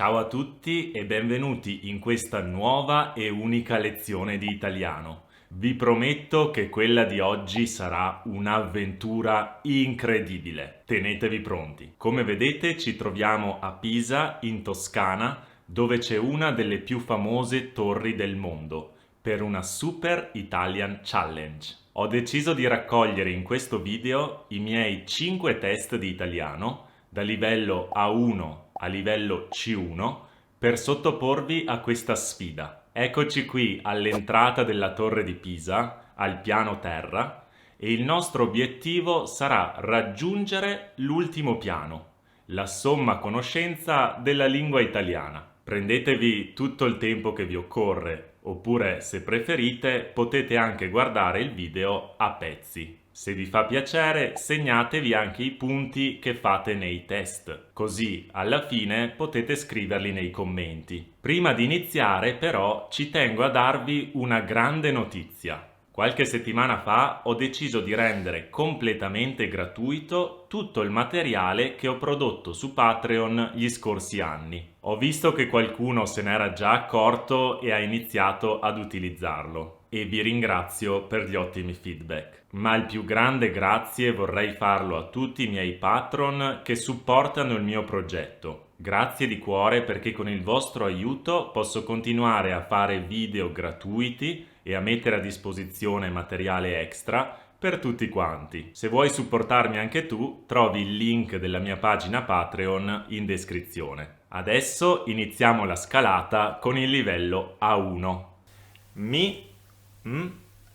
Ciao a tutti e benvenuti in questa nuova e unica lezione di italiano. Vi prometto che quella di oggi sarà un'avventura incredibile. Tenetevi pronti. Come vedete ci troviamo a Pisa, in Toscana, dove c'è una delle più famose torri del mondo, per una Super Italian Challenge. Ho deciso di raccogliere in questo video i miei 5 test di italiano da livello A1 a livello C1 per sottoporvi a questa sfida. Eccoci qui all'entrata della torre di Pisa, al piano terra, e il nostro obiettivo sarà raggiungere l'ultimo piano, la somma conoscenza della lingua italiana. Prendetevi tutto il tempo che vi occorre, oppure se preferite potete anche guardare il video a pezzi. Se vi fa piacere, segnatevi anche i punti che fate nei test, così alla fine potete scriverli nei commenti. Prima di iniziare, però, ci tengo a darvi una grande notizia. Qualche settimana fa ho deciso di rendere completamente gratuito tutto il materiale che ho prodotto su Patreon gli scorsi anni. Ho visto che qualcuno se n'era già accorto e ha iniziato ad utilizzarlo e vi ringrazio per gli ottimi feedback. Ma il più grande grazie vorrei farlo a tutti i miei patron che supportano il mio progetto. Grazie di cuore perché con il vostro aiuto posso continuare a fare video gratuiti e a mettere a disposizione materiale extra per tutti quanti. Se vuoi supportarmi anche tu, trovi il link della mia pagina Patreon in descrizione. Adesso iniziamo la scalata con il livello A1.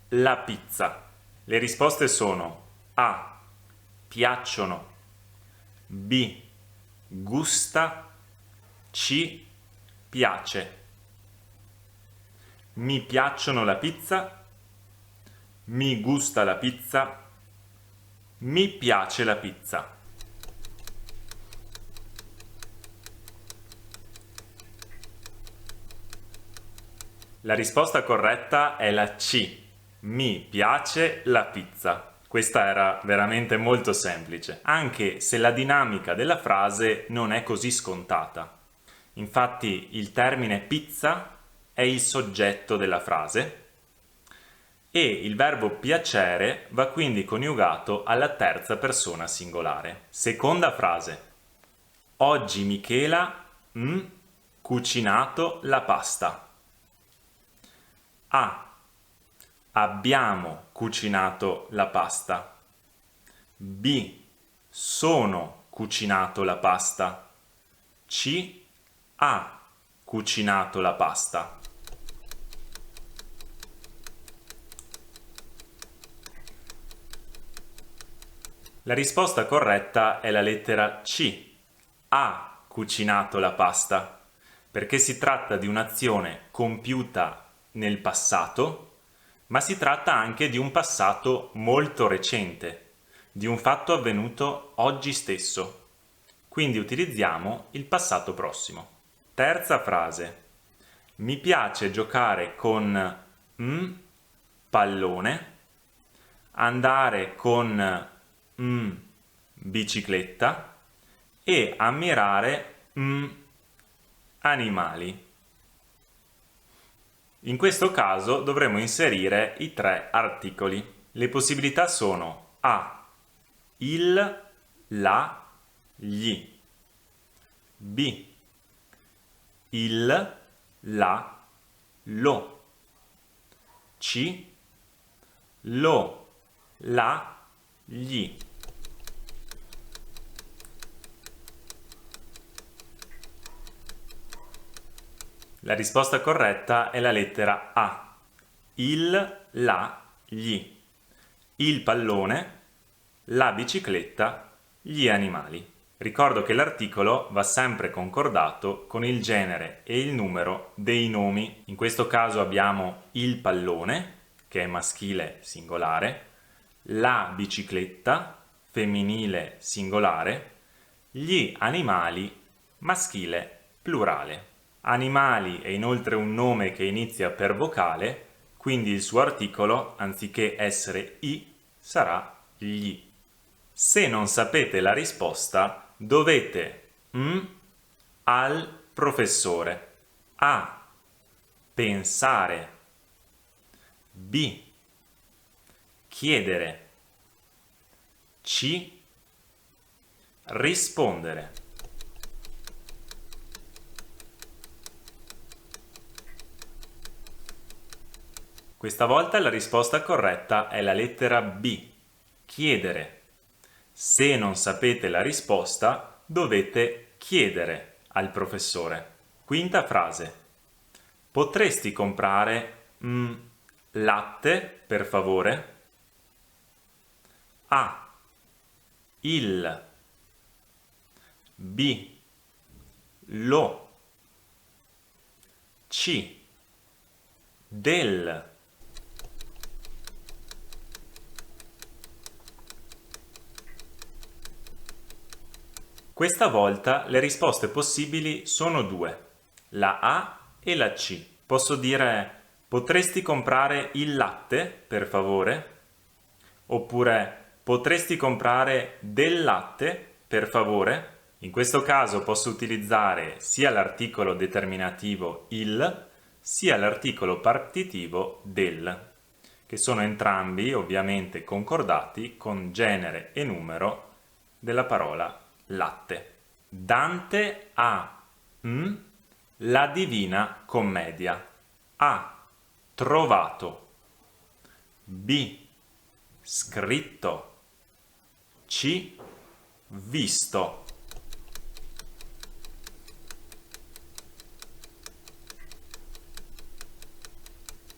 La pizza. Le risposte sono A. Piacciono. B. Gusta. C. Piace. Mi piacciono la pizza. Mi gusta la pizza. Mi piace la pizza. La risposta corretta è la C. Mi piace la pizza. Questa era veramente molto semplice, anche se la dinamica della frase non è così scontata. Infatti il termine pizza è il soggetto della frase e il verbo piacere va quindi coniugato alla terza persona singolare. Seconda frase. Oggi Michela cucinato la pasta. A. Abbiamo cucinato la pasta. B. Sono cucinato la pasta. C. Ha cucinato la pasta. La risposta corretta è la lettera C. Ha cucinato la pasta, perché si tratta di un'azione compiuta nel passato, ma si tratta anche di un passato molto recente, di un fatto avvenuto oggi stesso. Quindi utilizziamo il passato prossimo. Terza frase. Mi piace giocare con pallone, andare con bicicletta e ammirare animali. In questo caso dovremo inserire i 3 articoli. Le possibilità sono A. Il, la, gli. B. Il, la, lo. C. Lo, la, gli. La risposta corretta è la lettera A. Il, la, gli. Il pallone, la bicicletta, gli animali. Ricordo che l'articolo va sempre concordato con il genere e il numero dei nomi. In questo caso abbiamo il pallone, che è maschile singolare, la bicicletta, femminile singolare, gli animali, maschile plurale. Animali è inoltre un nome che inizia per vocale, quindi il suo articolo, anziché essere i, sarà gli. Se non sapete la risposta, dovete al, professore. A. Pensare. B. Chiedere. C. Rispondere. Questa volta la risposta corretta è la lettera B. Chiedere. Se non sapete la risposta, dovete chiedere al professore. Quinta frase. Potresti comprare latte, per favore? A. Il. B. Lo. C. Del. Questa volta le risposte possibili sono due, la A e la C. Posso dire potresti comprare il latte, per favore? Oppure potresti comprare del latte, per favore? In questo caso posso utilizzare sia l'articolo determinativo il, sia l'articolo partitivo del, che sono entrambi ovviamente concordati con genere e numero della parola latte. Dante ha la Divina Commedia. A. Trovato. B. Scritto. C. Visto.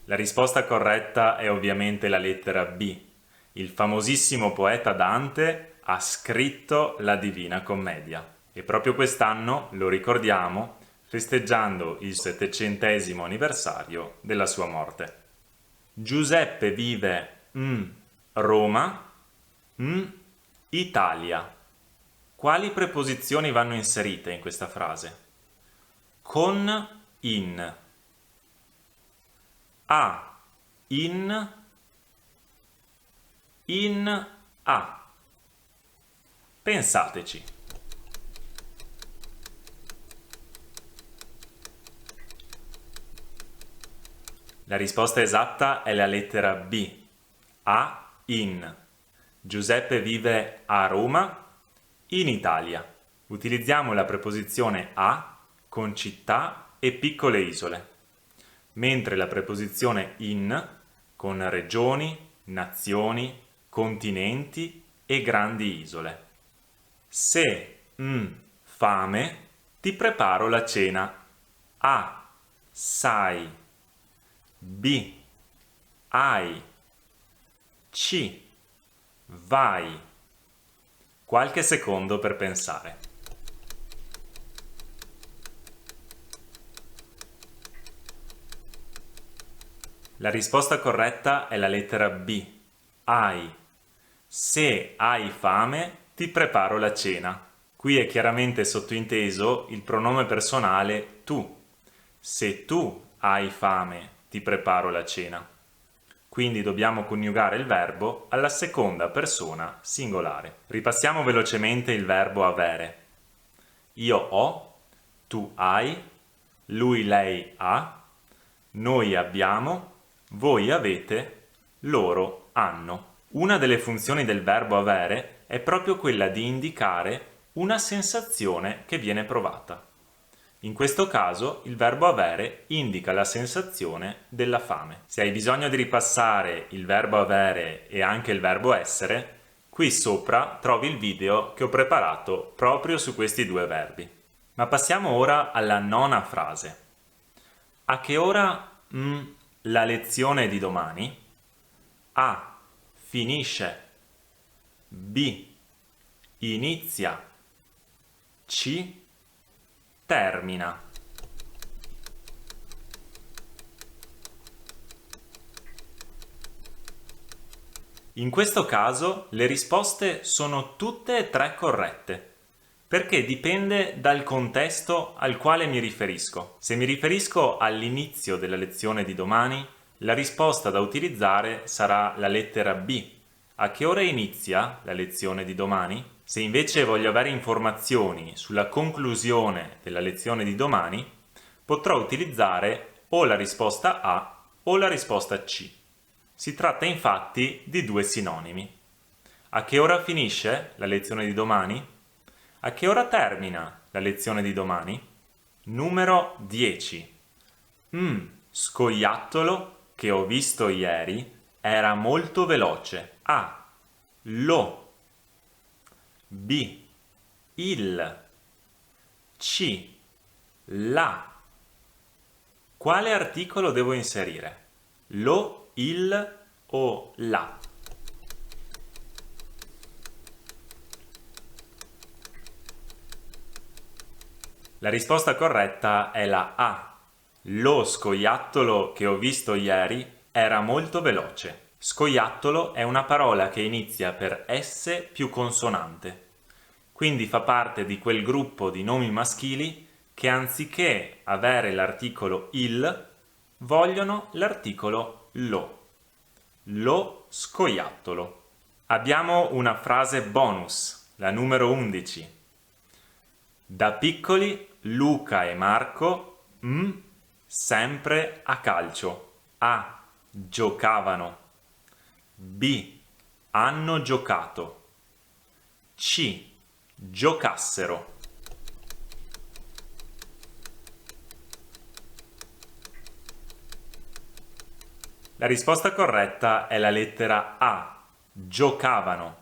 La risposta corretta è ovviamente la lettera B. Il famosissimo poeta Dante ha scritto la Divina Commedia e proprio quest'anno lo ricordiamo festeggiando il 700° anniversario della sua morte. Giuseppe vive Roma, Italia. Quali preposizioni vanno inserite in questa frase? Con in. A, in a. Pensateci. La risposta esatta è la lettera B. A, in. Giuseppe vive a Roma, in Italia. Utilizziamo la preposizione a con città e piccole isole, mentre la preposizione in con regioni, nazioni, continenti e grandi isole. Se fame, ti preparo la cena. A. Sai. B. Hai. C. Vai. Qualche secondo per pensare. La risposta corretta è la lettera B. Hai. Se hai fame, ti preparo la cena. Qui è chiaramente sottointeso il pronome personale tu. Se tu hai fame, ti preparo la cena. Quindi dobbiamo coniugare il verbo alla seconda persona singolare. Ripassiamo velocemente il verbo avere. Io ho, tu hai, lui, lei ha, noi abbiamo, voi avete, loro hanno. Una delle funzioni del verbo avere è proprio quella di indicare una sensazione che viene provata. In questo caso il verbo avere indica la sensazione della fame. Se hai bisogno di ripassare il verbo avere e anche il verbo essere, qui sopra trovi il video che ho preparato proprio su questi due verbi. Ma passiamo ora alla nona frase. A che ora la lezione di domani? A. Finisce. B. Inizia. C. Termina. In questo caso le risposte sono tutte e tre corrette, perché dipende dal contesto al quale mi riferisco. Se mi riferisco all'inizio della lezione di domani, la risposta da utilizzare sarà la lettera B. A che ora inizia la lezione di domani? Se invece voglio avere informazioni sulla conclusione della lezione di domani, potrò utilizzare o la risposta A o la risposta C. Si tratta infatti di due sinonimi. A che ora finisce la lezione di domani? A che ora termina la lezione di domani? Numero 10. Scoiattolo che ho visto ieri era molto veloce. A. Lo. B. Il. C. La. Quale articolo devo inserire? Lo, il o la? La risposta corretta è la A. Lo scoiattolo che ho visto ieri era molto veloce. Scoiattolo è una parola che inizia per S più consonante, quindi fa parte di quel gruppo di nomi maschili che anziché avere l'articolo il, vogliono l'articolo lo. Lo scoiattolo. Abbiamo una frase bonus, la numero 11. Da piccoli Luca e Marco sempre a calcio. A. Giocavano. B. Hanno giocato. C. Giocassero. La risposta corretta è la lettera A. Giocavano.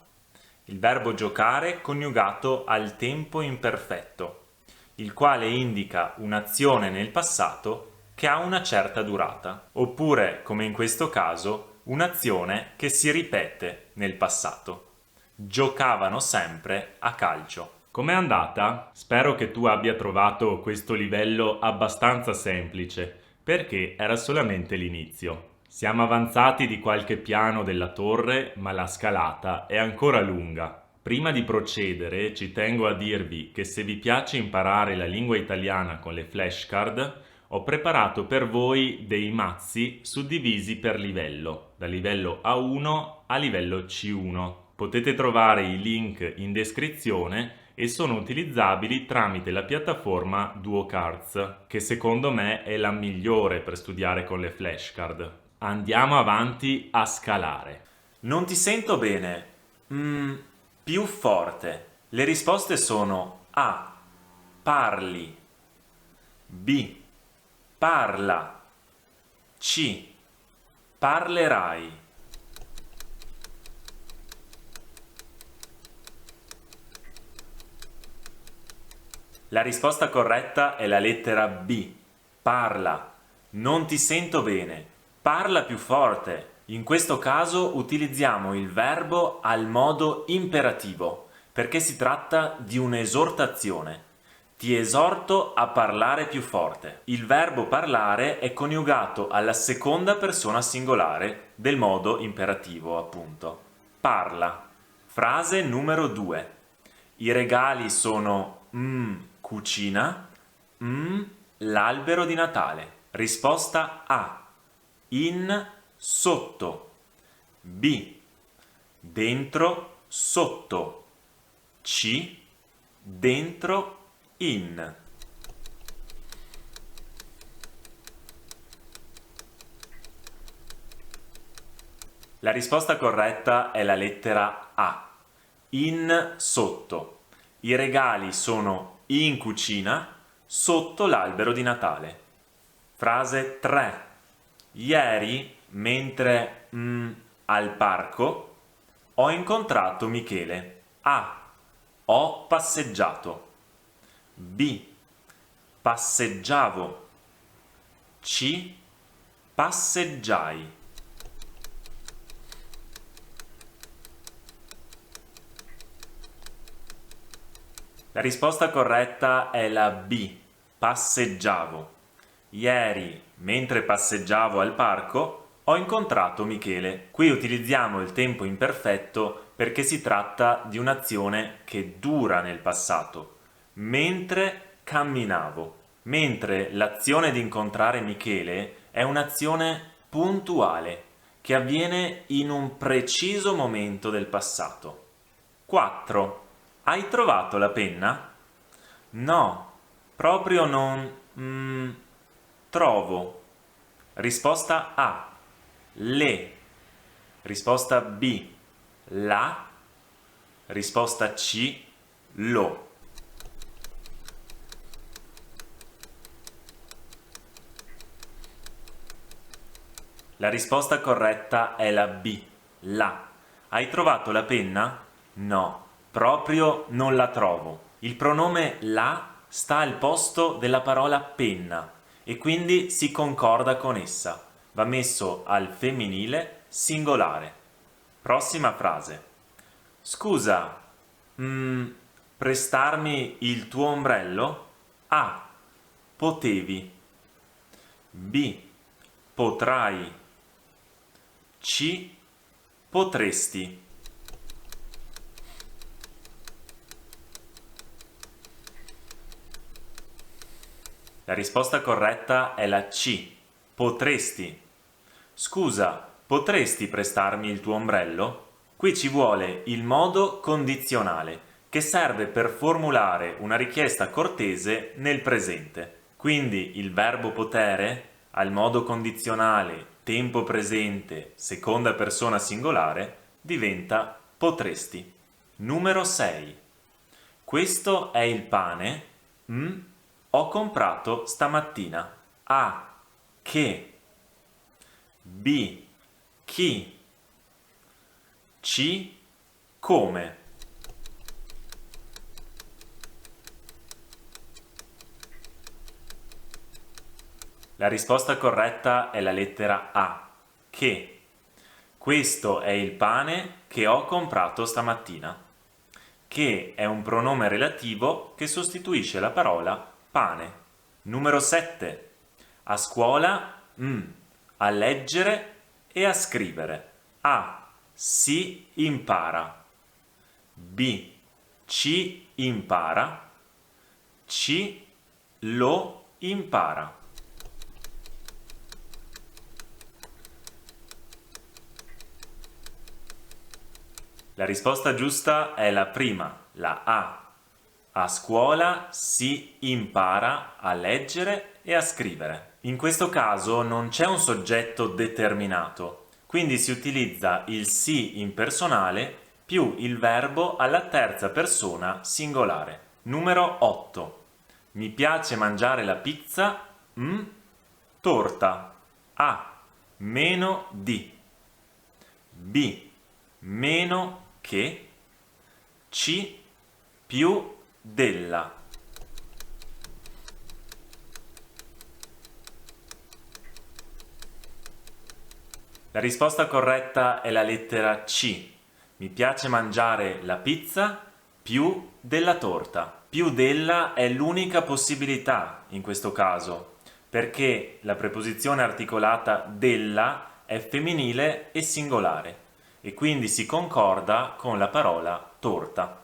Il verbo giocare coniugato al tempo imperfetto, il quale indica un'azione nel passato che ha una certa durata, oppure, come in questo caso, un'azione che si ripete nel passato. Giocavano sempre a calcio. Com'è andata? Spero che tu abbia trovato questo livello abbastanza semplice, perché era solamente l'inizio. Siamo avanzati di qualche piano della torre, ma la scalata è ancora lunga. Prima di procedere, ci tengo a dirvi che se vi piace imparare la lingua italiana con le flashcard, ho preparato per voi dei mazzi suddivisi per livello, da livello A1 a livello C1. Potete trovare i link in descrizione e sono utilizzabili tramite la piattaforma DuoCards, che secondo me è la migliore per studiare con le flashcard. Andiamo avanti a scalare. Non ti sento bene. Più forte. Le risposte sono A. Parli. B. Parla. C. Parlerai. La risposta corretta è la lettera B. Parla. Non ti sento bene. Parla più forte. In questo caso utilizziamo il verbo al modo imperativo, perché si tratta di un'esortazione. Ti esorto a parlare più forte. Il verbo parlare è coniugato alla seconda persona singolare del modo imperativo, appunto. Parla. Frase numero 2. I regali sono cucina, l'albero di Natale. Risposta A. In, sotto. B. Dentro, sotto. C. Dentro, in. La risposta corretta è la lettera A. In, sotto. I regali sono in cucina, sotto l'albero di Natale. Frase 3. Ieri, mentre al parco, ho incontrato Michele. A. Ho passeggiato. B. Passeggiavo. C. Passeggiai. La risposta corretta è la B. Passeggiavo. Ieri, mentre passeggiavo al parco, ho incontrato Michele. Qui utilizziamo il tempo imperfetto perché si tratta di un'azione che dura nel passato. Mentre camminavo. Mentre l'azione di incontrare Michele è un'azione puntuale che avviene in un preciso momento del passato. 4. Hai trovato la penna? No, proprio non trovo. Risposta A, le. Risposta B, la. Risposta C, lo. La risposta corretta è la B, la. Hai trovato la penna? No, proprio non la trovo. Il pronome la sta al posto della parola penna e quindi si concorda con essa. Va messo al femminile singolare. Prossima frase. Scusa, prestarmi il tuo ombrello? A. Potevi. B. Potrai. C. Potresti. La risposta corretta è la C. Potresti. Scusa, potresti prestarmi il tuo ombrello? Qui ci vuole il modo condizionale, che serve per formulare una richiesta cortese nel presente. Quindi il verbo potere al modo condizionale tempo presente seconda persona singolare diventa potresti. Numero 6. Questo è il pane ho comprato stamattina. A. Che. B. Chi. C. Come. La risposta corretta è la lettera A, che. Questo è il pane che ho comprato stamattina. Che è un pronome relativo che sostituisce la parola pane. Numero 7. A scuola, a leggere e a scrivere. A. Si impara. B. Ci impara. C. Lo impara. La risposta giusta è la prima, la A. A scuola si impara a leggere e a scrivere. In questo caso non c'è un soggetto determinato, quindi si utilizza il si impersonale più il verbo alla terza persona singolare. Numero 8. Mi piace mangiare la pizza, torta. A. Meno di. B. Meno che. C. Più della. La risposta corretta è la lettera C. Mi piace mangiare la pizza più della torta. Più della è l'unica possibilità in questo caso, perché la preposizione articolata della è femminile e singolare e quindi si concorda con la parola torta.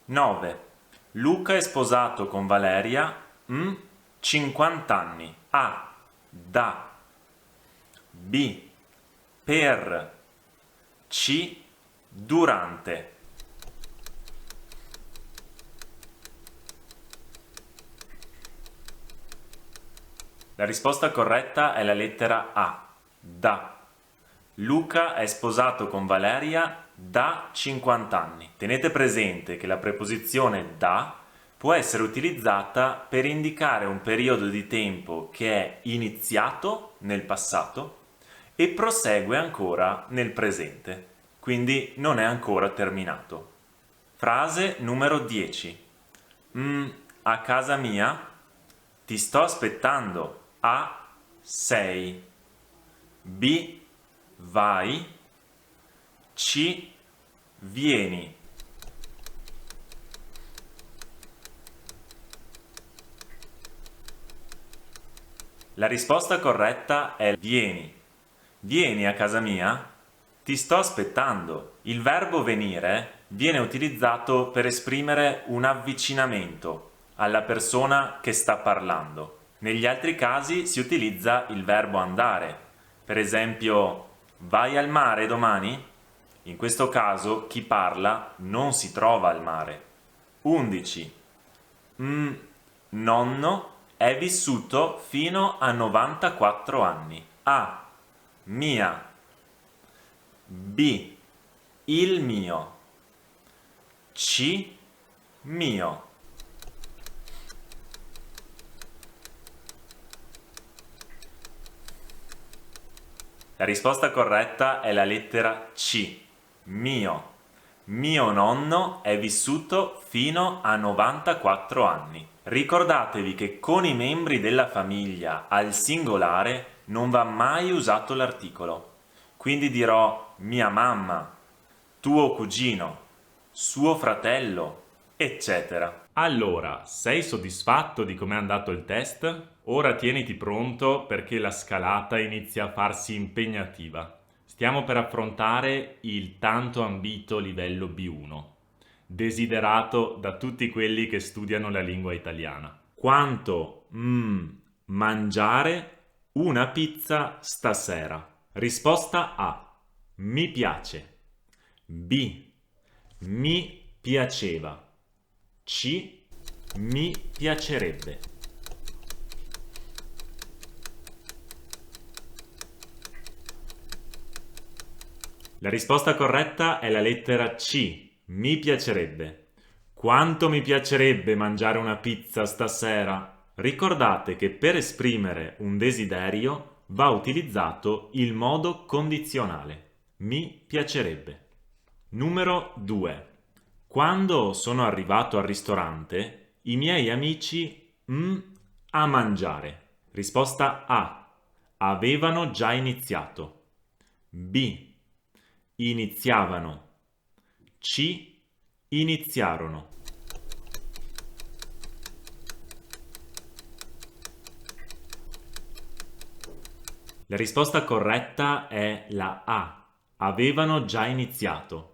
9. Luca è sposato con Valeria 50 anni. A. Da. B. Per. C. Durante. La risposta corretta è la lettera A. Da. Luca è sposato con Valeria da 50 anni. Tenete presente che la preposizione da può essere utilizzata per indicare un periodo di tempo che è iniziato nel passato e prosegue ancora nel presente, quindi non è ancora terminato. Frase numero 10. A casa mia? Ti sto aspettando. A. Sei. B. Vai. C. Vieni. La risposta corretta è vieni. Vieni a casa mia? Ti sto aspettando. Il verbo venire viene utilizzato per esprimere un avvicinamento alla persona che sta parlando. Negli altri casi si utilizza il verbo andare. Per esempio, vai al mare domani? In questo caso chi parla non si trova al mare. 11. Nonno è vissuto fino a 94 anni. A. Mia. B. Il mio. C. Mio. La risposta corretta è la lettera C. Mio. Mio nonno è vissuto fino a 94 anni. Ricordatevi che con i membri della famiglia al singolare non va mai usato l'articolo. Quindi dirò mia mamma, tuo cugino, suo fratello, eccetera. Allora, sei soddisfatto di come è andato il test? Ora tieniti pronto perché la scalata inizia a farsi impegnativa. Stiamo per affrontare il tanto ambito livello B1, desiderato da tutti quelli che studiano la lingua italiana. Quanto mangiare una pizza stasera? Risposta A. Mi piace. B. Mi piaceva. C. Mi piacerebbe. La risposta corretta è la lettera C. Mi piacerebbe. Quanto mi piacerebbe mangiare una pizza stasera? Ricordate che per esprimere un desiderio va utilizzato il modo condizionale. Mi piacerebbe. Numero 2. Quando sono arrivato al ristorante, i miei amici a mangiare. Risposta A. Avevano già iniziato. B. Iniziavano. C. Iniziarono. La risposta corretta è la A. Avevano già iniziato.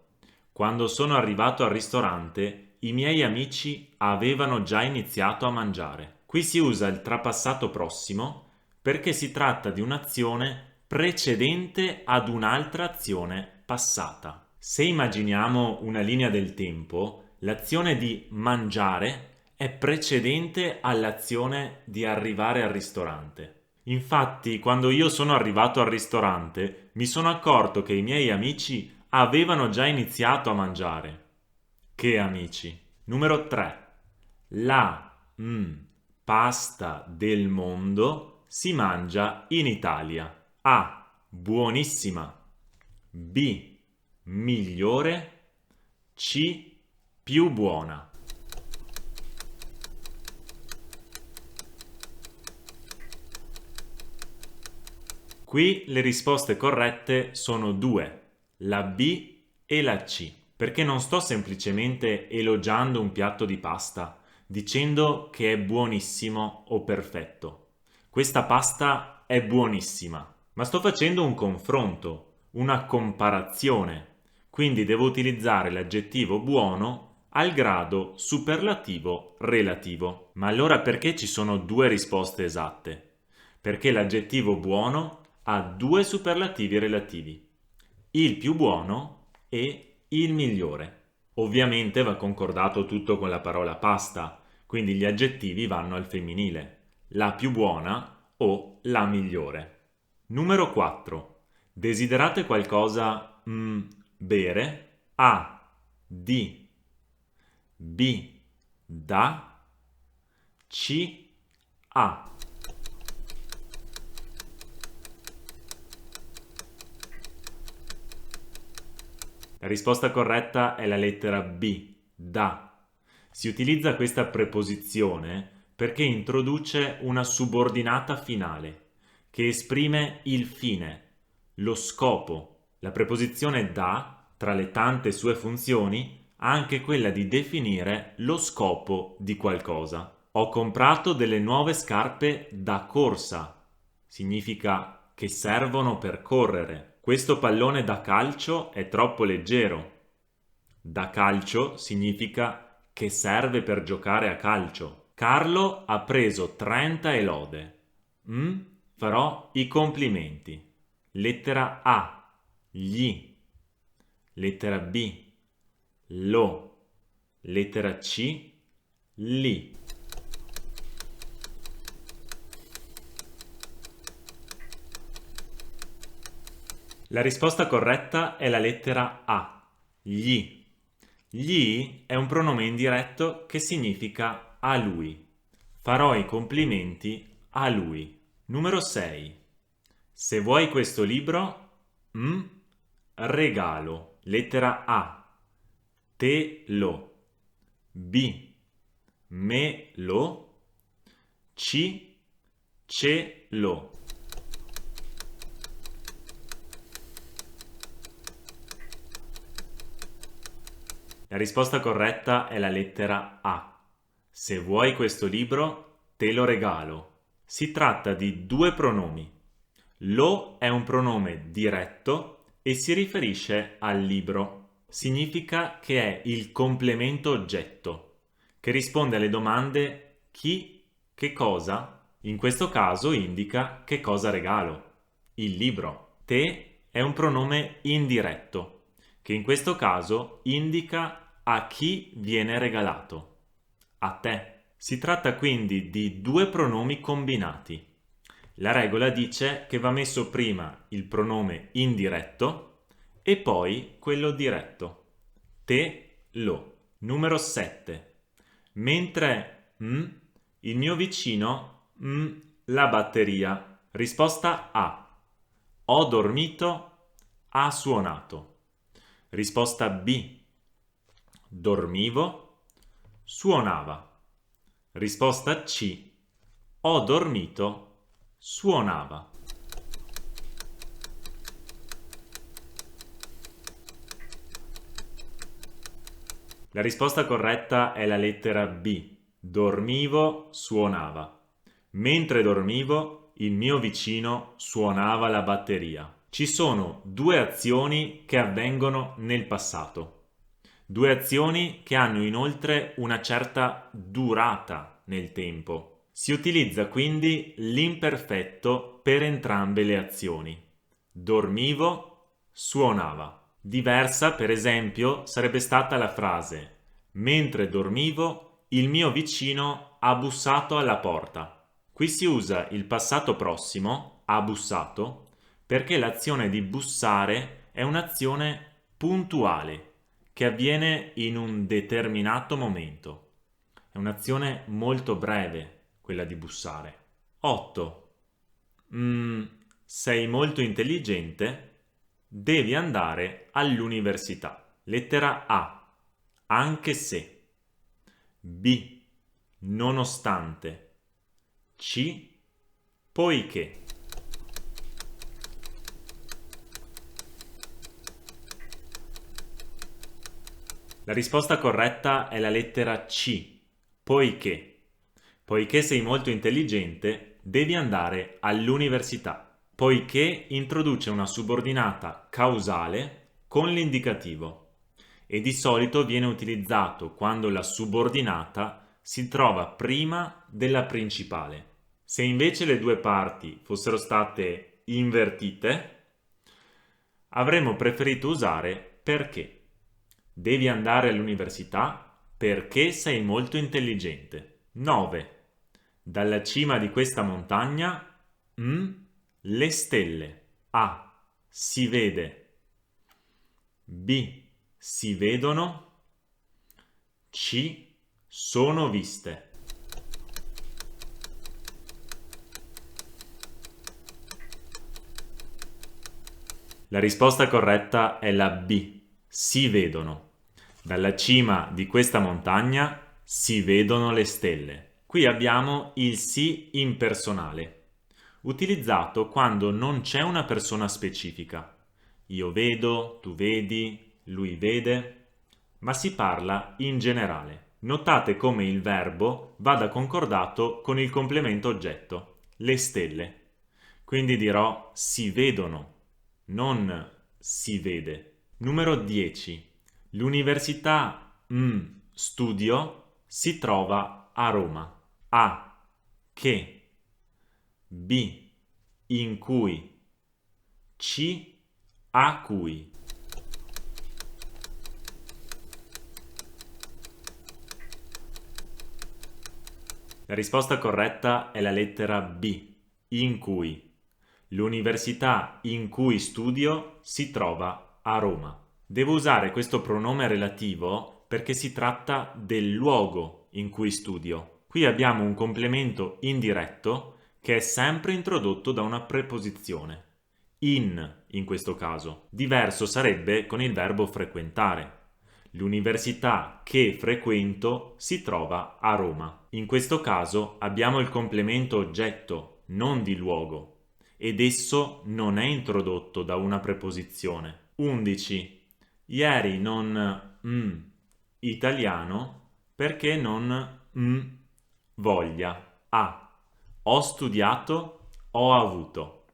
Quando sono arrivato al ristorante, i miei amici avevano già iniziato a mangiare. Qui si usa il trapassato prossimo perché si tratta di un'azione precedente ad un'altra azione passata. Se immaginiamo una linea del tempo, l'azione di mangiare è precedente all'azione di arrivare al ristorante. Infatti, quando io sono arrivato al ristorante, mi sono accorto che i miei amici avevano già iniziato a mangiare. Che amici? Numero 3. La pasta del mondo si mangia in Italia. A. Buonissima. B. Migliore. C. Più buona. Qui le risposte corrette sono due, la B e la C, perché non sto semplicemente elogiando un piatto di pasta, dicendo che è buonissimo o perfetto. Questa pasta è buonissima, ma sto facendo un confronto, una comparazione, quindi devo utilizzare l'aggettivo buono al grado superlativo relativo. Ma allora perché ci sono due risposte esatte? Perché l'aggettivo buono ha due superlativi relativi, il più buono e il migliore. Ovviamente va concordato tutto con la parola pasta, quindi gli aggettivi vanno al femminile, la più buona o la migliore. Numero 4. Desiderate qualcosa bere? A. Di. B. Da. C. A. La risposta corretta è la lettera B, da. Si utilizza questa preposizione perché introduce una subordinata finale che esprime il fine, lo scopo. La preposizione da, tra le tante sue funzioni, ha anche quella di definire lo scopo di qualcosa. Ho comprato delle nuove scarpe da corsa. Significa che servono per correre. Questo pallone da calcio è troppo leggero. Da calcio significa che serve per giocare a calcio. Carlo ha preso 30 elode. Farò i complimenti. Lettera A. Gli. Lettera B. Lo. Lettera C, li. La risposta corretta è la lettera A, gli. Gli è un pronome indiretto che significa a lui. Farò i complimenti a lui. Numero 6. Se vuoi questo libro, regalo. Lettera A, te lo. B, me lo. C, ce lo. La risposta corretta è la lettera A. Se vuoi questo libro, te lo regalo. Si tratta di due pronomi. Lo è un pronome diretto e si riferisce al libro. Significa che è il complemento oggetto, che risponde alle domande chi, che cosa. In questo caso indica che cosa regalo. Il libro. Te è un pronome indiretto, che in questo caso indica a chi viene regalato. A te. Si tratta quindi di due pronomi combinati. La regola dice che va messo prima il pronome indiretto e poi quello diretto. Te, lo. Numero 7. Mentre il mio vicino la batteria. Risposta A. Ho dormito, ha suonato. Risposta B. Dormivo, suonava. Risposta C. Ho dormito, suonava. La risposta corretta è la lettera B. Dormivo, suonava. Mentre dormivo, il mio vicino suonava la batteria. Ci sono due azioni che avvengono nel passato. Due azioni che hanno inoltre una certa durata nel tempo. Si utilizza quindi l'imperfetto per entrambe le azioni. Dormivo, suonava. Diversa, per esempio, sarebbe stata la frase: mentre dormivo, il mio vicino ha bussato alla porta. Qui si usa il passato prossimo, ha bussato, perché l'azione di bussare è un'azione puntuale che avviene in un determinato momento. È un'azione molto breve, quella di bussare. 8. Sei molto intelligente? Devi andare all'università. Lettera A. Anche se. B. Nonostante. C. Poiché. La risposta corretta è la lettera C. Poiché. Poiché sei molto intelligente, devi andare all'università. Poiché introduce una subordinata causale con l'indicativo e di solito viene utilizzato quando la subordinata si trova prima della principale. Se invece le due parti fossero state invertite, avremmo preferito usare perché. Devi andare all'università perché sei molto intelligente. 9. Dalla cima di questa montagna, le stelle. A. Si vede. B. Si vedono. C. Sono viste. La risposta corretta è la B. Si vedono. Dalla cima di questa montagna si vedono le stelle. Qui abbiamo il si impersonale, utilizzato quando non c'è una persona specifica. Io vedo, tu vedi, lui vede, ma si parla in generale. Notate come il verbo vada concordato con il complemento oggetto, le stelle. Quindi dirò si vedono, non si vede. Numero 10. L'università studio si trova a Roma. A. Che. B. In cui. C. A cui. La risposta corretta è la lettera B, in cui. L'università in cui studio si trova a Roma. Devo usare questo pronome relativo perché si tratta del luogo in cui studio. Qui abbiamo un complemento indiretto che è sempre introdotto da una preposizione. In questo caso. Diverso sarebbe con il verbo frequentare. L'università che frequento si trova a Roma. In questo caso abbiamo il complemento oggetto, non di luogo, ed esso non è introdotto da una preposizione. 11. Ieri non italiano perché non voglia. A. Ho studiato, ho avuto.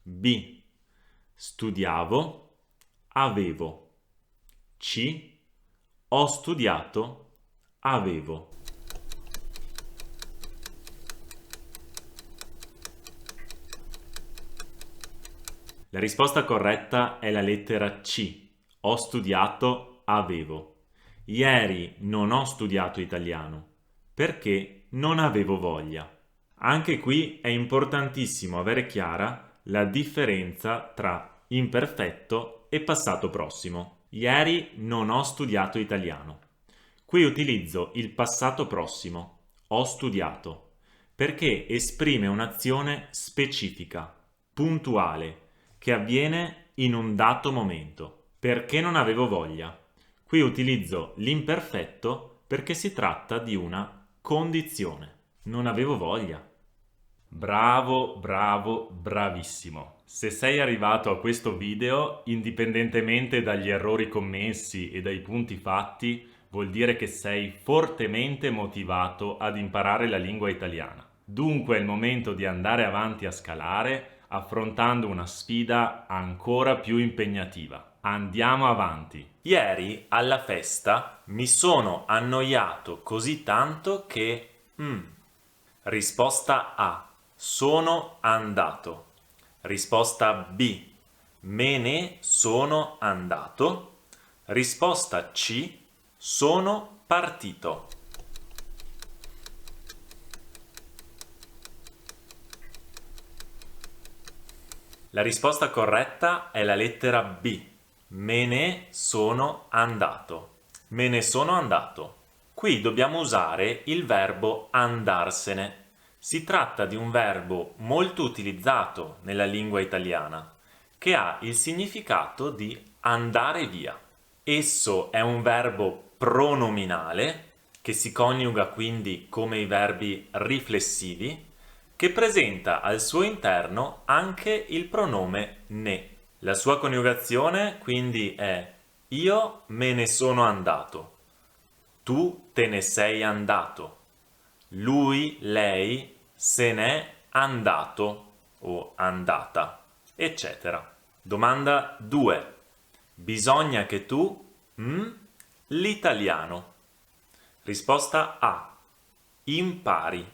B. Studiavo, avevo. C. Ho studiato, avevo. La risposta corretta è la lettera C. Ho studiato, avevo. Ieri non ho studiato italiano perché non avevo voglia. Anche qui è importantissimo avere chiara la differenza tra imperfetto e passato prossimo. Ieri non ho studiato italiano. Qui utilizzo il passato prossimo, ho studiato, perché esprime un'azione specifica, puntuale, che avviene in un dato momento. Perché non avevo voglia? Qui utilizzo l'imperfetto perché si tratta di una condizione. Non avevo voglia. Bravo, bravo, bravissimo. Se sei arrivato a questo video, indipendentemente dagli errori commessi e dai punti fatti, vuol dire che sei fortemente motivato ad imparare la lingua italiana. Dunque è il momento di andare avanti a scalare, affrontando una sfida ancora più impegnativa. Andiamo avanti. Ieri alla festa mi sono annoiato così tanto che... Risposta A. Sono andato. Risposta B. Me ne sono andato. Risposta C. Sono partito. La risposta corretta è la lettera B. Me ne sono andato. Me ne sono andato. Qui dobbiamo usare il verbo andarsene. Si tratta di un verbo molto utilizzato nella lingua italiana, che ha il significato di andare via. Esso è un verbo pronominale, che si coniuga quindi come i verbi riflessivi, che presenta al suo interno anche il pronome ne. La sua coniugazione quindi è io me ne sono andato, tu te ne sei andato, lui, lei se n'è andato o andata, eccetera. Domanda 2. Bisogna che tu l'italiano. Risposta A. Impari.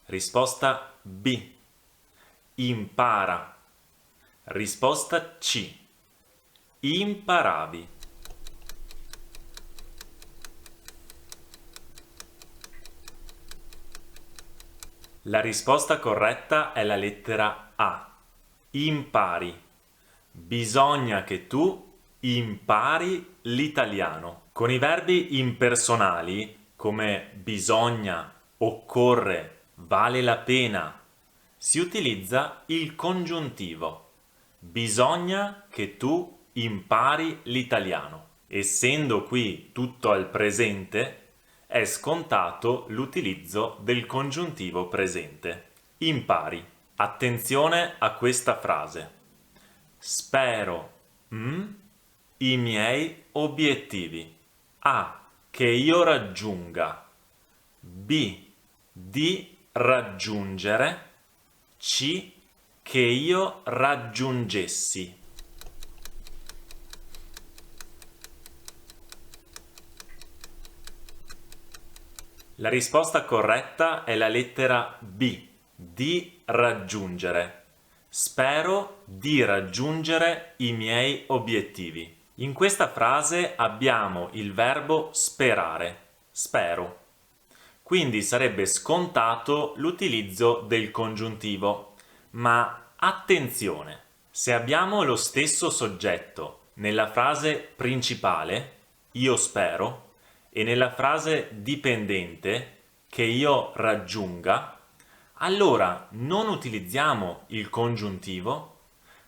Risposta B. Impara. Risposta C. Imparavi. La risposta corretta è la lettera A. Impari. Bisogna che tu impari l'italiano. Con i verbi impersonali come bisogna, occorre, vale la pena, si utilizza il congiuntivo. Bisogna che tu impari l'italiano. Essendo qui tutto al presente, è scontato l'utilizzo del congiuntivo presente. Impari. Attenzione a questa frase. Spero i miei obiettivi. A. Che io raggiunga. B. Di raggiungere. C. Che io raggiungessi. La risposta corretta è la lettera B, di raggiungere. Spero di raggiungere i miei obiettivi. In questa frase abbiamo il verbo sperare, spero. quindi sarebbe scontato l'utilizzo del congiuntivo. Ma attenzione, se abbiamo lo stesso soggetto nella frase principale, io spero, e nella frase dipendente, che io raggiunga, allora non utilizziamo il congiuntivo,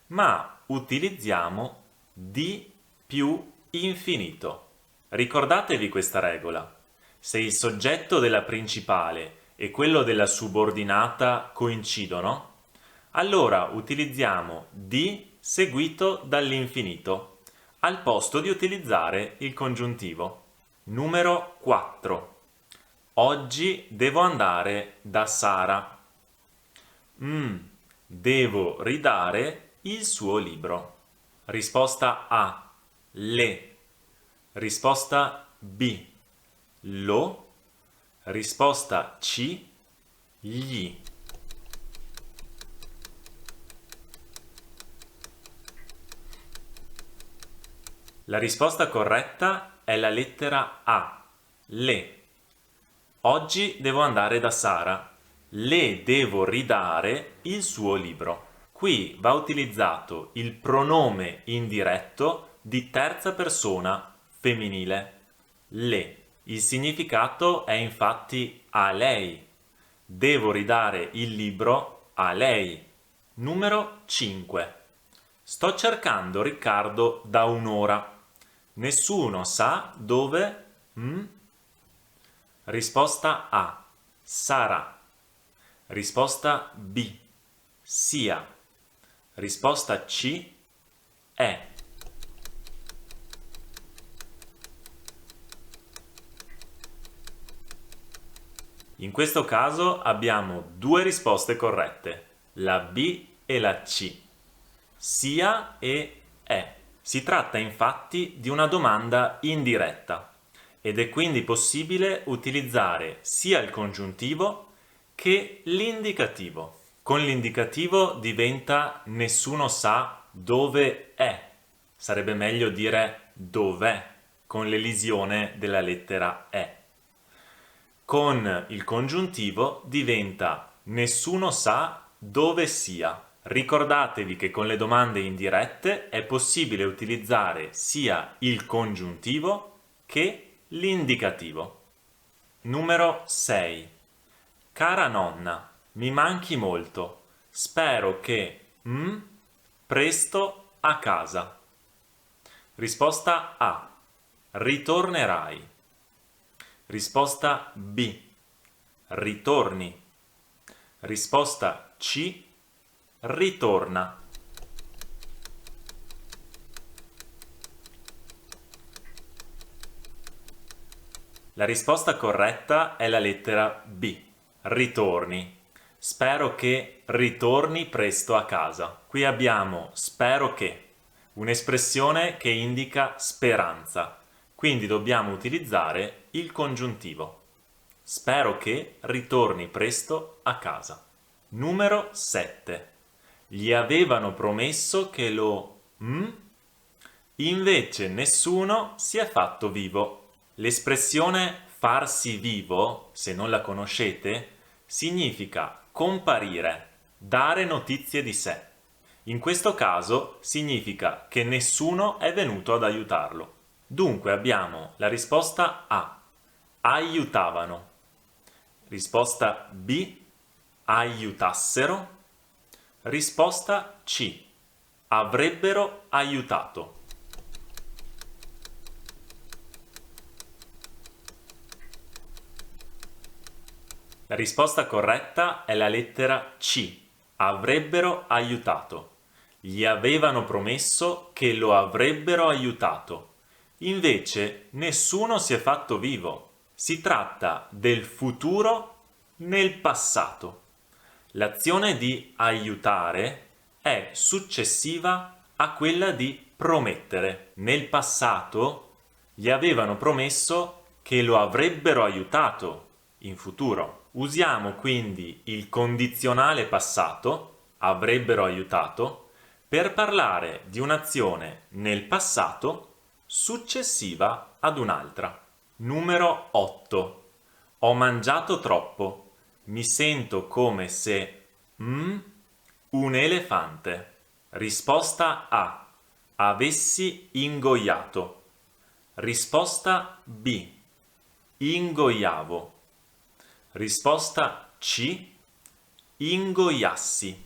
ma utilizziamo di più infinito. Ricordatevi questa regola. Se il soggetto della principale e quello della subordinata coincidono, allora utilizziamo di seguito dall'infinito, al posto di utilizzare il congiuntivo. Numero 4. Oggi devo andare da Sara. Devo ridare il suo libro. Risposta A. Le. Risposta B. Lo. Risposta C. Gli. La risposta corretta è la lettera A. Le. Oggi devo andare da Sara. Le devo ridare il suo libro. Qui va utilizzato il pronome indiretto di terza persona femminile. Le. Il significato è infatti a lei. Devo ridare il libro a lei. Numero 5. Sto cercando Riccardo da un'ora. Nessuno sa dove... Risposta A. Sarà. Risposta B. Sia. Risposta C. È. In questo caso abbiamo due risposte corrette, la B e la C. Sia e è. Si tratta infatti di una domanda indiretta ed è quindi possibile utilizzare sia il congiuntivo che l'indicativo. Con l'indicativo diventa nessuno sa dove è. Sarebbe meglio dire dov'è, con l'elisione della lettera E. Con il congiuntivo diventa nessuno sa dove sia. Ricordatevi che con le domande indirette è possibile utilizzare sia il congiuntivo che l'indicativo. Numero 6. Cara nonna, mi manchi molto. Spero che presto a casa. Risposta A. Ritornerai. Risposta B. Ritorni. Risposta C. Ritorna. La risposta corretta è la lettera B. Ritorni. Spero che ritorni presto a casa. Qui abbiamo spero che, un'espressione che indica speranza. Quindi dobbiamo utilizzare il congiuntivo. Spero che ritorni presto a casa. Numero 7. Gli avevano promesso che lo... Invece nessuno si è fatto vivo. L'espressione farsi vivo, se non la conoscete, significa comparire, dare notizie di sé. In questo caso significa che nessuno è venuto ad aiutarlo. Dunque abbiamo la risposta A. Aiutavano. Risposta B. Aiutassero. Risposta C. Avrebbero aiutato. La risposta corretta è la lettera C. Avrebbero aiutato. Gli avevano promesso che lo avrebbero aiutato. Invece nessuno si è fatto vivo. Si tratta del futuro nel passato. L'azione di aiutare è successiva a quella di promettere. Nel passato gli avevano promesso che lo avrebbero aiutato in futuro. Usiamo quindi il condizionale passato, avrebbero aiutato, per parlare di un'azione nel passato successiva ad un'altra. Numero 8. Ho mangiato troppo. Mi sento come se... un elefante. Risposta A. Avessi ingoiato. Risposta B. Ingoiavo. Risposta C. Ingoiassi.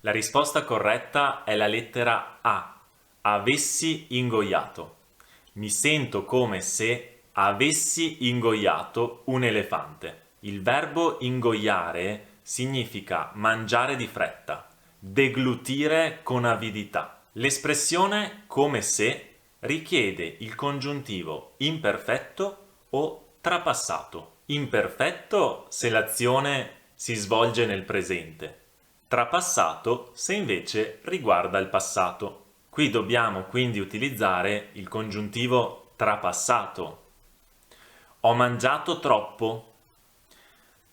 La risposta corretta è la lettera A. Avessi ingoiato. Mi sento come se avessi ingoiato un elefante. Il verbo ingoiare significa mangiare di fretta, deglutire con avidità. L'espressione come se richiede il congiuntivo imperfetto o trapassato. Imperfetto se l'azione si svolge nel presente, trapassato se invece riguarda il passato. Qui dobbiamo quindi utilizzare il congiuntivo trapassato. Ho mangiato troppo.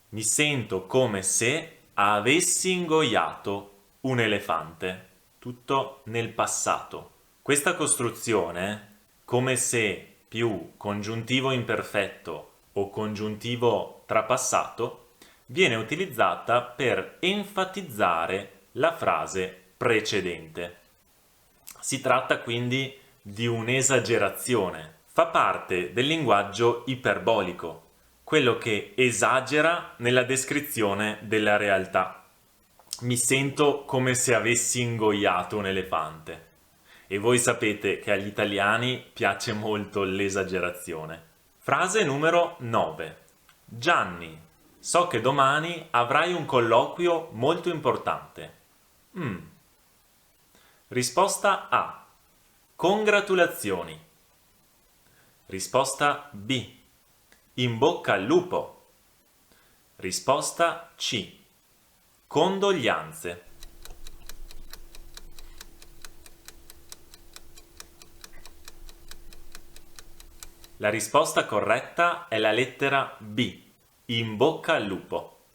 Mi sento come se avessi ingoiato un elefante. Tutto nel passato. Questa costruzione, come se più congiuntivo imperfetto o congiuntivo trapassato, viene utilizzata per enfatizzare la frase precedente. Si tratta quindi di un'esagerazione. Fa parte del linguaggio iperbolico, quello che esagera nella descrizione della realtà. Mi sento come se avessi ingoiato un elefante. E voi sapete che agli italiani piace molto l'esagerazione. Frase numero 9. Gianni, so che domani avrai un colloquio molto importante. Risposta A. Congratulazioni. Risposta B. In bocca al lupo. Risposta C. Condoglianze. La risposta corretta è la lettera B. In bocca al lupo.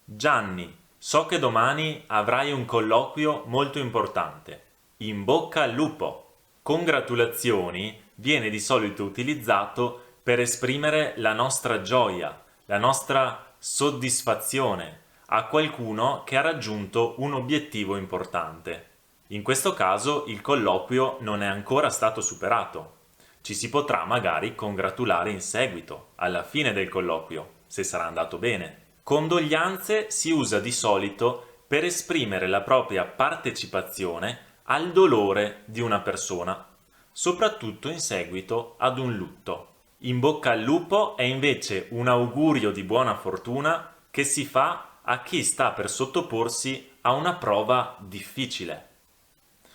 Gianni, so che domani avrai un colloquio molto importante. In bocca al lupo. Congratulazioni viene di solito utilizzato per esprimere la nostra gioia, la nostra soddisfazione a qualcuno che ha raggiunto un obiettivo importante. In questo caso il colloquio non è ancora stato superato. Ci si potrà magari congratulare in seguito, alla fine del colloquio, se sarà andato bene. Condoglianze si usa di solito per esprimere la propria partecipazione al dolore di una persona, soprattutto in seguito ad un lutto. In bocca al lupo è invece un augurio di buona fortuna che si fa a chi sta per sottoporsi a una prova difficile.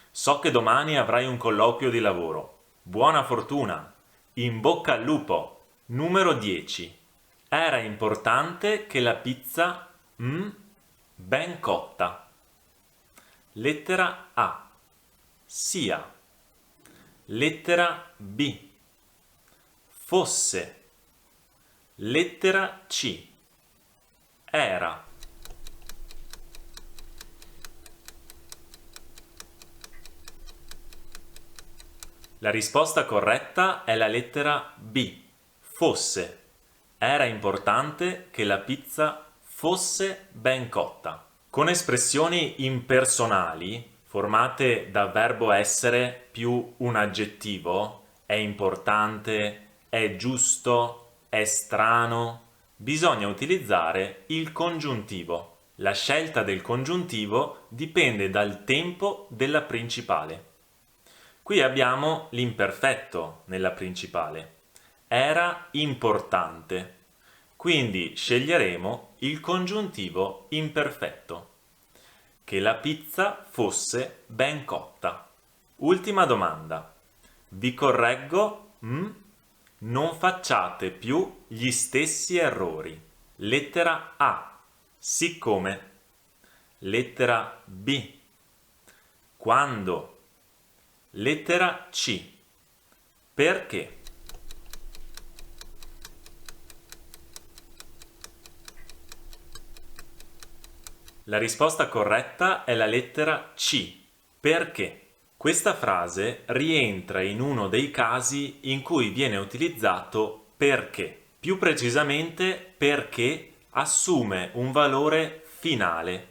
So che domani avrai un colloquio di lavoro. Buona fortuna! In bocca al lupo! Numero 10. Era importante che la pizza ben cotta. Lettera A. Sia. Lettera B. Fosse. Lettera C. Era. La risposta corretta è la lettera B. Fosse. Era importante che la pizza fosse ben cotta. Con espressioni impersonali, formate da verbo essere più un aggettivo, è importante, è giusto, è strano, bisogna utilizzare il congiuntivo. La scelta del congiuntivo dipende dal tempo della principale. Qui abbiamo l'imperfetto nella principale. Era importante. Quindi sceglieremo il congiuntivo imperfetto. Che la pizza fosse ben cotta. Ultima domanda. Vi correggo, non facciate più gli stessi errori. Lettera A. Siccome. Lettera B. Quando. Lettera C. Perché? La risposta corretta è la lettera C. Perché? Questa frase rientra in uno dei casi in cui viene utilizzato perché. Più precisamente perché assume un valore finale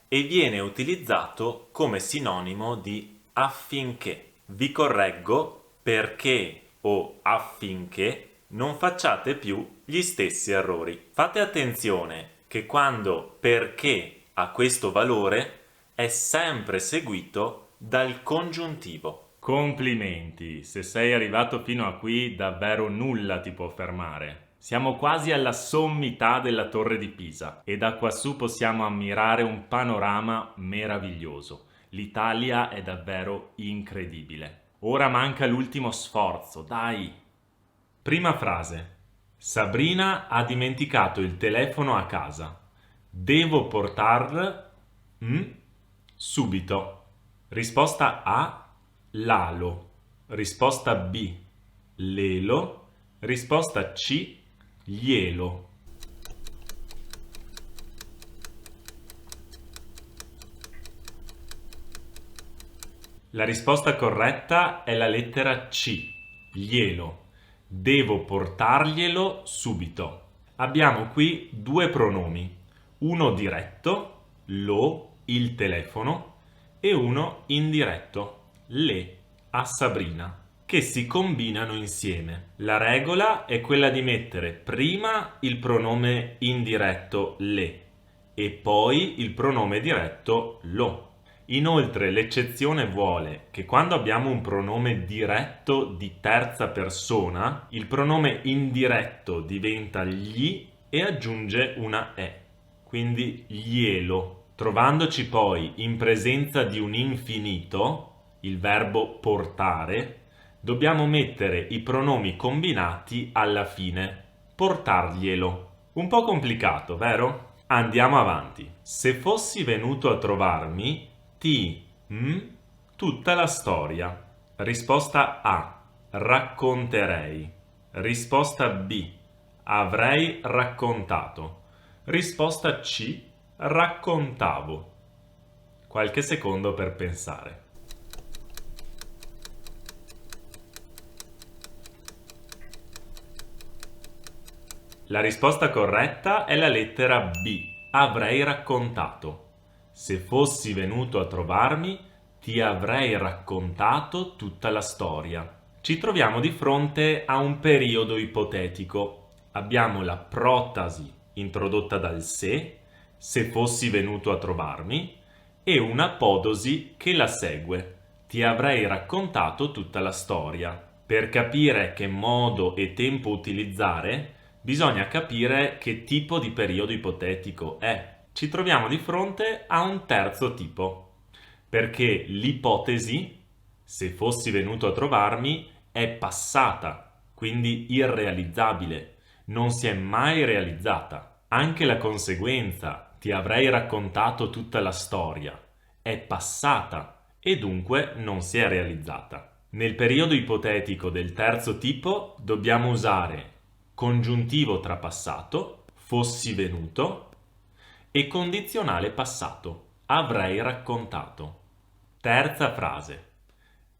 e viene utilizzato come sinonimo di affinché. Vi correggo, perché o affinché non facciate più gli stessi errori. Fate attenzione che quando perché ha questo valore è sempre seguito dal congiuntivo. Complimenti, se sei arrivato fino a qui davvero nulla ti può fermare. Siamo quasi alla sommità della Torre di Pisa e da quassù possiamo ammirare un panorama meraviglioso. L'Italia è davvero incredibile. Ora manca l'ultimo sforzo, dai! Prima frase. Sabrina ha dimenticato il telefono a casa. Devo portarlo subito. Risposta A, l'alo. Risposta B, l'elo. Risposta C, glielo. La risposta corretta è la lettera C, glielo. Devo portarglielo subito. Abbiamo qui due pronomi, uno diretto, lo, il telefono, e uno indiretto, le, a Sabrina, che si combinano insieme. La regola è quella di mettere prima il pronome indiretto le e poi il pronome diretto lo. Inoltre l'eccezione vuole che quando abbiamo un pronome diretto di terza persona, il pronome indiretto diventa gli e aggiunge una e, quindi glielo. Trovandoci poi in presenza di un infinito, il verbo portare, dobbiamo mettere i pronomi combinati alla fine. Portarglielo. Un po' complicato, vero? Andiamo avanti. Se fossi venuto a trovarmi, tutta la storia. Risposta A. Racconterei. Risposta B. Avrei raccontato. Risposta C. Raccontavo. Qualche secondo per pensare. La risposta corretta è la lettera B. Avrei raccontato. Se fossi venuto a trovarmi, ti avrei raccontato tutta la storia. Ci troviamo di fronte a un periodo ipotetico. Abbiamo la protasi introdotta dal se fossi venuto a trovarmi, e un'apodosi che la segue. Ti avrei raccontato tutta la storia. Per capire che modo e tempo utilizzare, bisogna capire che tipo di periodo ipotetico è. Ci troviamo di fronte a un terzo tipo, perché l'ipotesi, se fossi venuto a trovarmi, è passata, quindi irrealizzabile, non si è mai realizzata. Anche la conseguenza, ti avrei raccontato tutta la storia, è passata e dunque non si è realizzata. Nel periodo ipotetico del terzo tipo dobbiamo usare congiuntivo trapassato, fossi venuto, e condizionale passato, avrei raccontato. Terza frase.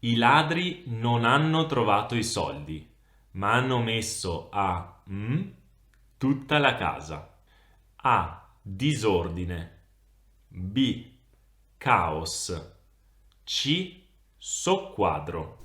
I ladri non hanno trovato i soldi, ma hanno messo a tutta la casa. A. Disordine. B. Caos. C. Soqquadro.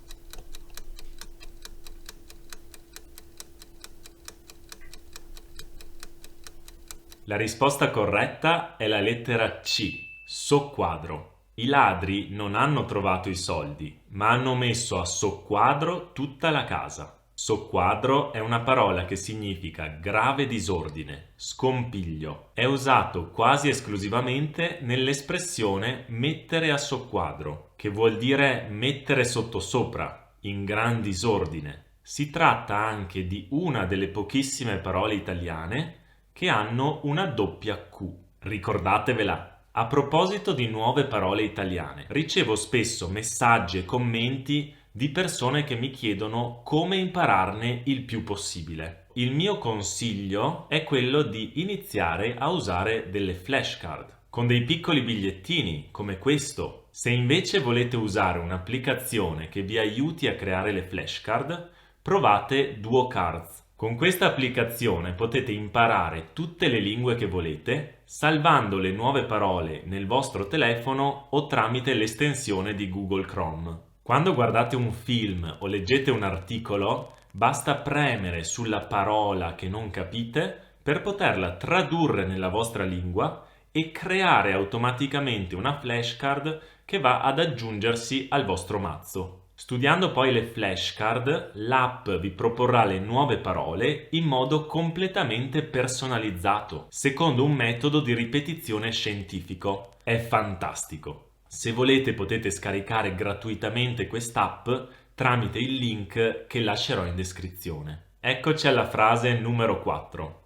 La risposta corretta è la lettera C, soqquadro. I ladri non hanno trovato i soldi, ma hanno messo a soqquadro tutta la casa. Soqquadro è una parola che significa grave disordine, scompiglio. È usato quasi esclusivamente nell'espressione mettere a soqquadro, che vuol dire mettere sottosopra, in gran disordine. Si tratta anche di una delle pochissime parole italiane che hanno una doppia Q. Ricordatevela. A proposito di nuove parole italiane, ricevo spesso messaggi e commenti di persone che mi chiedono come impararne il più possibile. Il mio consiglio è quello di iniziare a usare delle flashcard con dei piccoli bigliettini come questo Se invece volete usare un'applicazione che vi aiuti a creare le flashcard, provate DuoCards. Con questa applicazione potete imparare tutte le lingue che volete, salvando le nuove parole nel vostro telefono o tramite l'estensione di Google Chrome. Quando guardate un film o leggete un articolo, basta premere sulla parola che non capite per poterla tradurre nella vostra lingua e creare automaticamente una flashcard che va ad aggiungersi al vostro mazzo. Studiando poi le flashcard, l'app vi proporrà le nuove parole in modo completamente personalizzato, secondo un metodo di ripetizione scientifico. È fantastico. Se volete potete scaricare gratuitamente quest'app tramite il link che lascerò in descrizione. Eccoci alla frase numero 4.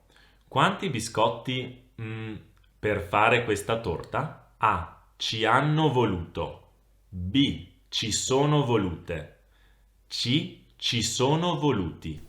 Quanti biscotti per fare questa torta? A. Ci hanno voluto. B. Ci sono volute. C. Ci sono voluti.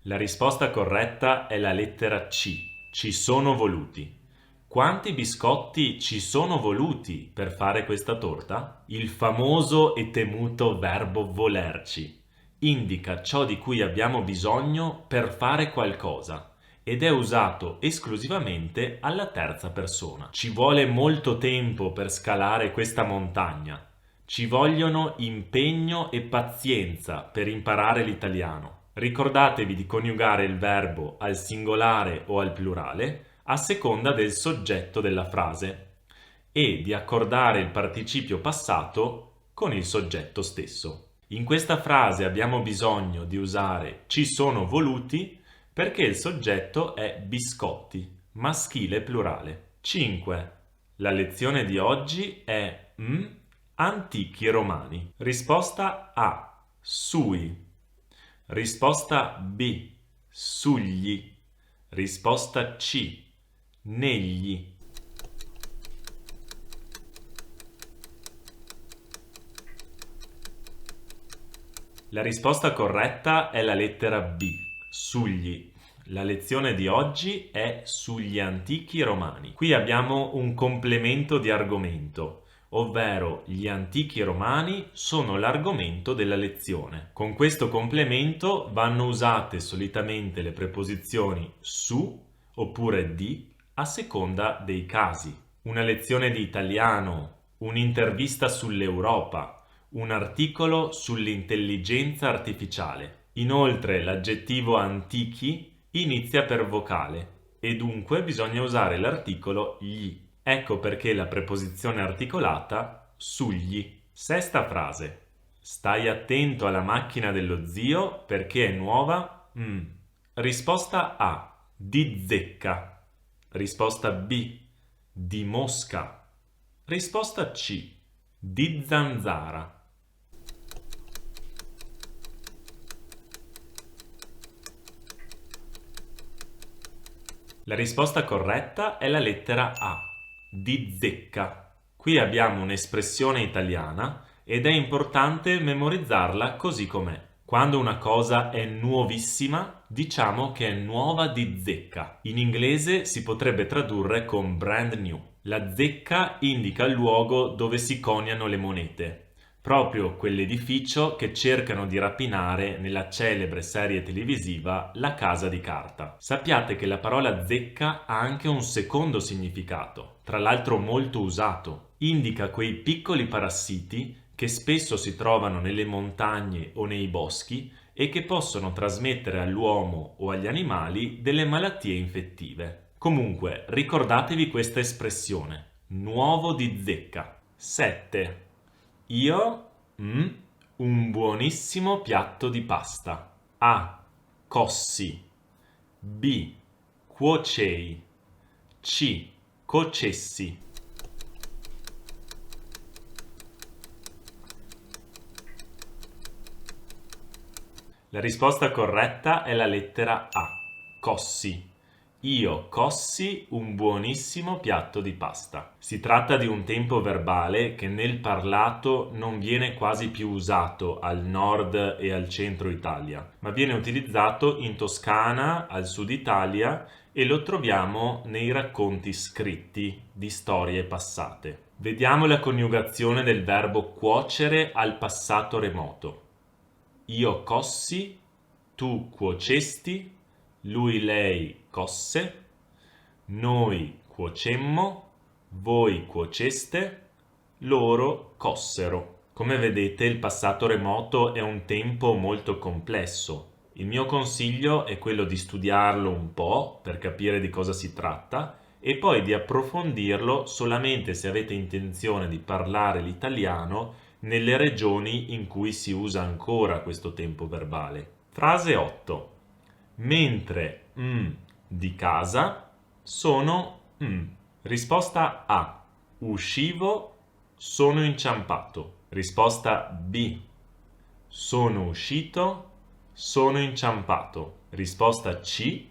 La risposta corretta è la lettera C. Ci sono voluti. Quanti biscotti ci sono voluti per fare questa torta? Il famoso e temuto verbo volerci indica ciò di cui abbiamo bisogno per fare qualcosa ed è usato esclusivamente alla terza persona. Ci vuole molto tempo per scalare questa montagna. Ci vogliono impegno e pazienza per imparare l'italiano. Ricordatevi di coniugare il verbo al singolare o al plurale a seconda del soggetto della frase e di accordare il participio passato con il soggetto stesso. In questa frase abbiamo bisogno di usare ci sono voluti perché il soggetto è biscotti, maschile plurale. 5. La lezione di oggi è antichi romani. Risposta A. Sui. Risposta B. Sugli. Risposta C. Negli. La risposta corretta è la lettera B. Sugli. La lezione di oggi è sugli antichi romani. Qui abbiamo un complemento di argomento, ovvero gli antichi romani sono l'argomento della lezione. Con questo complemento vanno usate solitamente le preposizioni su oppure di a seconda dei casi. Una lezione di italiano, un'intervista sull'Europa, un articolo sull'intelligenza artificiale. Inoltre l'aggettivo antichi inizia per vocale e dunque bisogna usare l'articolo gli. Ecco perché la preposizione articolata sugli. Sesta frase. Stai attento alla macchina dello zio perché è nuova? Risposta A. Di zecca. Risposta B. Di mosca. Risposta C. Di zanzara. La risposta corretta è la lettera A, di zecca. Qui abbiamo un'espressione italiana ed è importante memorizzarla così com'è. Quando una cosa è nuovissima, diciamo che è nuova di zecca. In inglese si potrebbe tradurre con brand new. La zecca indica il luogo dove si coniano le monete. Proprio quell'edificio che cercano di rapinare nella celebre serie televisiva La Casa di Carta. Sappiate che la parola zecca ha anche un secondo significato, tra l'altro molto usato. Indica quei piccoli parassiti che spesso si trovano nelle montagne o nei boschi e che possono trasmettere all'uomo o agli animali delle malattie infettive. Comunque, ricordatevi questa espressione, nuovo di zecca. 7. Io, un buonissimo piatto di pasta. A. Cossi. B. Cuocei. C. Cocessi. La risposta corretta è la lettera A. Cossi. Io cossi un buonissimo piatto di pasta. Si tratta di un tempo verbale che nel parlato non viene quasi più usato al nord e al centro Italia, ma viene utilizzato in Toscana, al sud Italia e lo troviamo nei racconti scritti di storie passate. Vediamo la coniugazione del verbo cuocere al passato remoto. Io cossi, tu cuocesti, lui/lei cosse, noi cuocemmo, voi cuoceste, loro cossero. Come vedete, il passato remoto è un tempo molto complesso. Il mio consiglio è quello di studiarlo un po' per capire di cosa si tratta e poi di approfondirlo solamente se avete intenzione di parlare l'italiano nelle regioni in cui si usa ancora questo tempo verbale. Frase 8. Mentre di casa sono Risposta A. Uscivo, sono inciampato. Risposta B. Sono uscito, sono inciampato. Risposta C.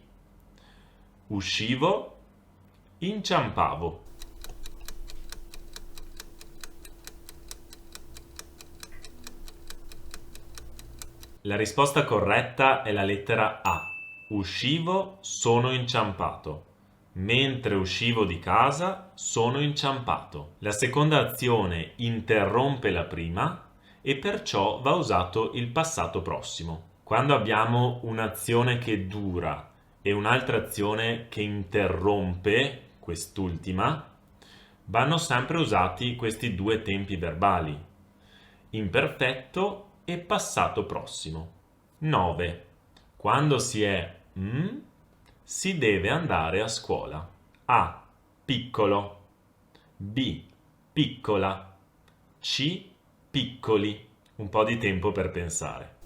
Uscivo, inciampavo. La risposta corretta è la lettera A. Uscivo, sono inciampato. Mentre uscivo di casa, sono inciampato. La seconda azione interrompe la prima e perciò va usato il passato prossimo. Quando abbiamo un'azione che dura e un'altra azione che interrompe, quest'ultima, vanno sempre usati questi due tempi verbali, imperfetto e passato prossimo. 9. Quando si è si deve andare a scuola. A. Piccolo. B. Piccola. C. Piccoli. Un po' di tempo per pensare.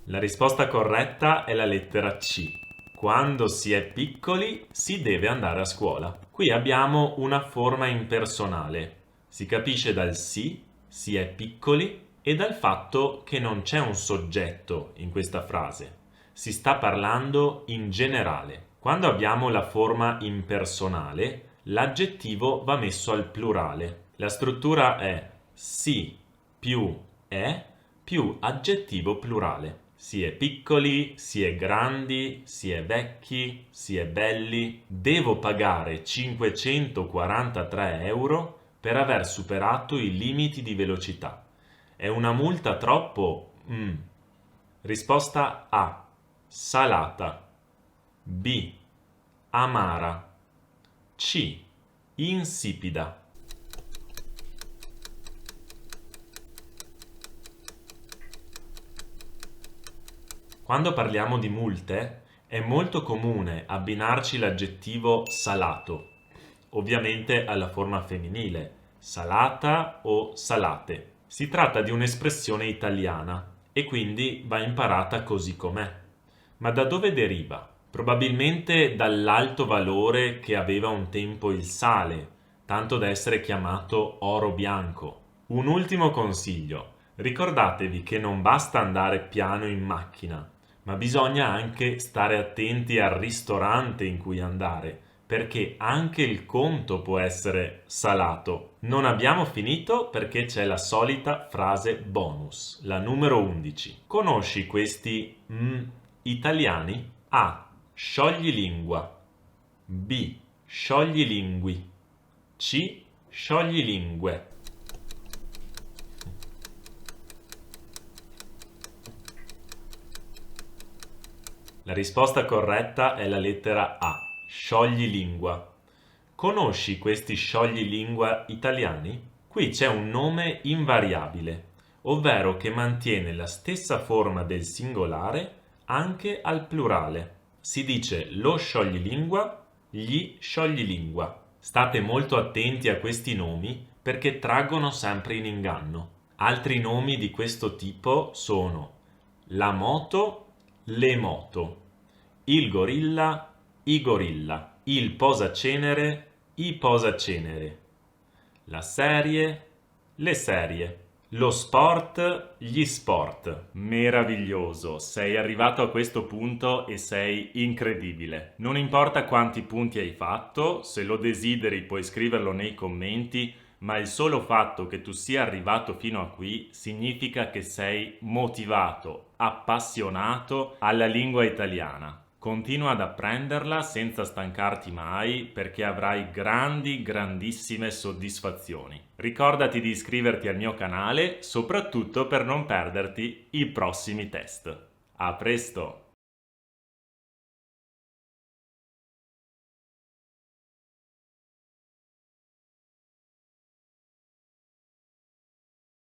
La risposta corretta è la lettera C. Quando si è piccoli si deve andare a scuola. Qui abbiamo una forma impersonale. Si capisce dal si è piccoli, e dal fatto che non c'è un soggetto in questa frase. Si sta parlando in generale. Quando abbiamo la forma impersonale, l'aggettivo va messo al plurale. La struttura è si più è più aggettivo plurale. Si è piccoli, si è grandi, si è vecchi, si è belli. Devo pagare 543 euro per aver superato i limiti di velocità. È una multa troppo? Risposta A. Salata. B. Amara. C. Insipida. Quando parliamo di multe, è molto comune abbinarci l'aggettivo salato, ovviamente alla forma femminile, salata o salate. Si tratta di un'espressione italiana e quindi va imparata così com'è. Ma da dove deriva? Probabilmente dall'alto valore che aveva un tempo il sale, tanto da essere chiamato oro bianco. Un ultimo consiglio: ricordatevi che non basta andare piano in macchina, ma bisogna anche stare attenti al ristorante in cui andare, perché anche il conto può essere salato. Non abbiamo finito perché c'è la solita frase bonus, la numero 11. Conosci questi italiani? A. Scioglilingua. B. Scioglilingui. C. Scioglilingue. La risposta corretta è la lettera A. Scioglilingua. Conosci questi scioglilingua italiani? Qui c'è un nome invariabile, ovvero che mantiene la stessa forma del singolare anche al plurale. Si dice lo scioglilingua, gli scioglilingua. State molto attenti a questi nomi perché traggono sempre in inganno. Altri nomi di questo tipo sono la moto, le moto, il gorilla, i gorilla, il posacenere, i posacenere, la serie, le serie, Lo sport, gli sport. Meraviglioso, sei arrivato a questo punto e sei incredibile. Non importa quanti punti hai fatto, se lo desideri puoi scriverlo nei commenti, ma il solo fatto che tu sia arrivato fino a qui significa che sei motivato, appassionato alla lingua italiana. Continua ad apprenderla senza stancarti mai perché avrai grandissime soddisfazioni. Ricordati di iscriverti al mio canale, soprattutto per non perderti i prossimi test. A presto!